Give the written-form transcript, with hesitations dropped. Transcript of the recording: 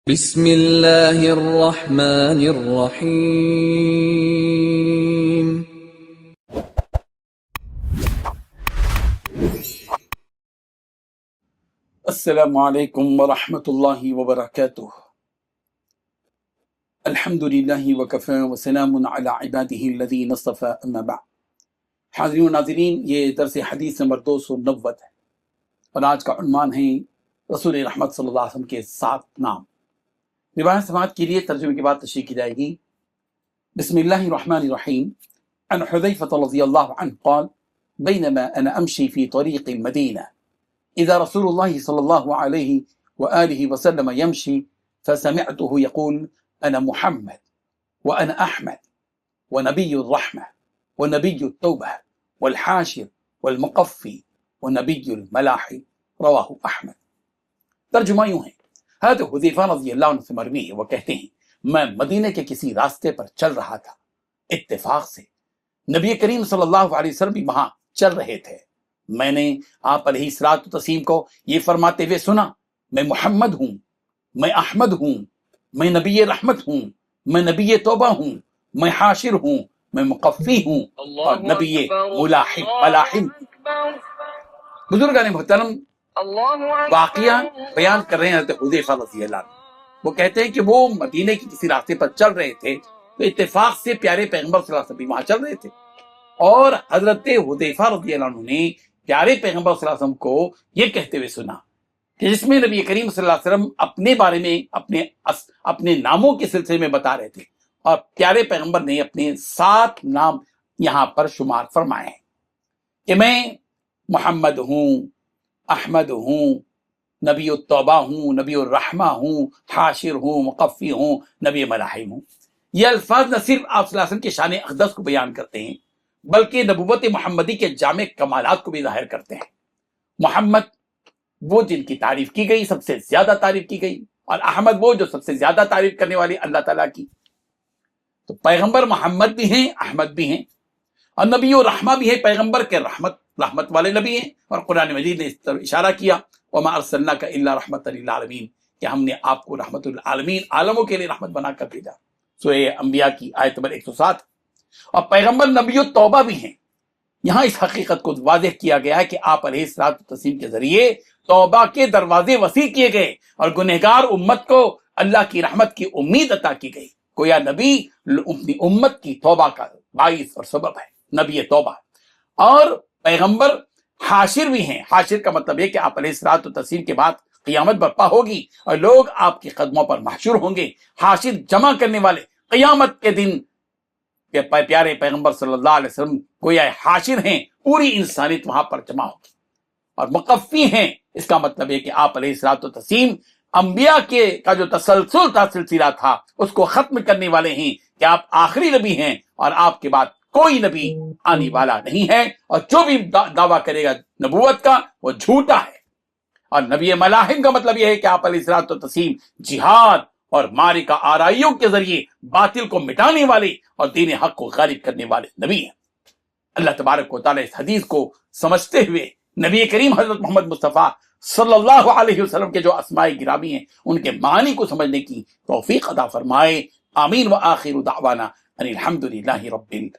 بسم اللہ الرحمن الرحیم۔ السلام علیکم ورحمۃ اللہ وبرکاتہ۔ الحمد للہ وکفی وسلام علی عبادہ الذین اصطفی، اما بعد۔ حاضرین و ناظرین، یہ درس حدیث نمبر 290 ہے اور آج کا عنوان ہے رسول رحمت صلی اللہ علیہ وسلم کے 7 نام۔ روایت سماعت کے لیے ترجمے کے بعد تشریح کی جائے گی۔ بسم اللہ الرحمن الرحیم۔ عن حذیفہ رضی اللہ عنہ قال بینما انا امشی فی طریق المدینہ اذا رسول اللہ صلی اللہ علیہ وآلہ وسلم یمشی فسمعته يقول انا محمد وانا احمد ونبی الرحمہ ونبی التوبہ والحاشر والمقفی ونبی الملاحی، رواہ احمد۔ ترجمہ یوں ہے، حضرت حذیفہ رضی اللہ عنہ سے مروی ہے، وہ کہتے ہیں میں مدینے کے کسی راستے پر چل رہا تھا، اتفاق سے نبی کریم صلی اللہ علیہ وسلم بھی وہاں چل رہے تھے۔ میں نے آپ علیہ الصلوۃ والتسلیم کو یہ فرماتے ہوئے سنا، میں محمد ہوں، میں احمد ہوں، میں نبی رحمت ہوں، میں نبی توبہ ہوں، میں حاشر ہوں، میں مقفی ہوں اور نبی ملاحم۔ بزرگان محترم واقعہ بیان کر رہے ہیں حضرت حذیفہ رضی اللہ عنہ۔ وہ کہتے ہیں کہ وہ مدینے کی کسی راستے پر چل رہے تھے تو اتفاق سے پیارے پیغمبر صلی اللہ علیہ وسلم وہاں چل رہے تھے، اور حضرت حذیفہ رضی اللہ عنہ نے پیارے پیغمبر صلی اللہ علیہ وسلم کو یہ کہتے ہوئے سنا کہ جس میں نبی کریم صلی اللہ علیہ وسلم اپنے بارے میں اپنے ناموں کے سلسلے میں بتا رہے تھے، اور پیارے پیغمبر نے اپنے 7 نام یہاں پر شمار فرمائے ہیں کہ میں محمد ہوں، احمد ہوں، نبی التوبہ ہوں، نبی الرحمہ ہوں، حاشر ہوں، مقفی ہوں، نبی ملاحم ہوں۔ یہ الفاظ نہ صرف آپ صلی اللہ علیہ وسلم کے شان اقدس کو بیان کرتے ہیں بلکہ نبوت محمدی کے جامع کمالات کو بھی ظاہر کرتے ہیں۔ محمد وہ جن کی تعریف کی گئی، سب سے زیادہ تعریف کی گئی، اور احمد وہ جو سب سے زیادہ تعریف کرنے والی اللہ تعالیٰ کی۔ تو پیغمبر محمد بھی ہیں، احمد بھی ہیں، اور نبی الرحمہ بھی ہے، پیغمبر کے رحمت والے نبی ہیں، اور قرآن مجید نے اس طرف اشارہ کیا وما ارسلناک الا رحمۃ للعالمین، کہ ہم نے آپ کو رحمت للعالمین، عالموں کے لیے رحمت بنا کر بھیجا۔ سورہ انبیاء کی آیت نمبر 107۔ اور پیغمبر نبی التوبہ بھی ہیں۔ یہاں اس حقیقت کو واضح کیا گیا ہے کہ آپ علیہ الصلوۃ والتسلیم کے ذریعے توبہ کے دروازے وسیع کیے گئے اور گنہگار امت کو اللہ کی رحمت کی امید عطا کی گئی۔ گویا نبی اپنی امت کی توبہ کا باعث اور سبب ہے، نبی توبہ۔ اور پیغمبر حاشر بھی ہیں۔ حاشر کا مطلب ہے کہ آپ علیہ الصلوۃ والتسلیم کے بعد قیامت برپا ہوگی اور لوگ آپ کے قدموں پر محشور ہوں گے۔ حاشر جمع کرنے والے، قیامت کے دن کہ پیارے پیغمبر صلی اللہ علیہ وسلم گویا حاشر ہیں، پوری انسانیت وہاں پر جمع ہوگی۔ اور مقفی ہیں، اس کا مطلب ہے کہ آپ علیہ الصلوۃ والتسلیم انبیاء کا جو تسلسل تھا، سلسلہ تھا، اس کو ختم کرنے والے ہیں کہ آپ آخری نبی ہیں اور آپ کے بعد کوئی نبی آنے والا نہیں ہے، اور جو بھی دعویٰ کرے گا نبوت کا وہ جھوٹا ہے۔ اور نبی ملاحم کا مطلب یہ ہے کہ آپ علیہ الصلوۃ والتسلیم جہاد اور معرکہ آرائیوں کے ذریعے باطل کو مٹانے والے اور دین حق کو غالب کرنے والے نبی ہیں۔ اللہ تبارک و تعالیٰ اس حدیث کو سمجھتے ہوئے نبی کریم حضرت محمد مصطفیٰ صلی اللہ علیہ وسلم کے جو اسماء گرامی ہیں ان کے معنی کو سمجھنے کی توفیق عطا فرمائے۔ آمین۔ وآخر دعوانا ان الحمد للہ رب العالمین۔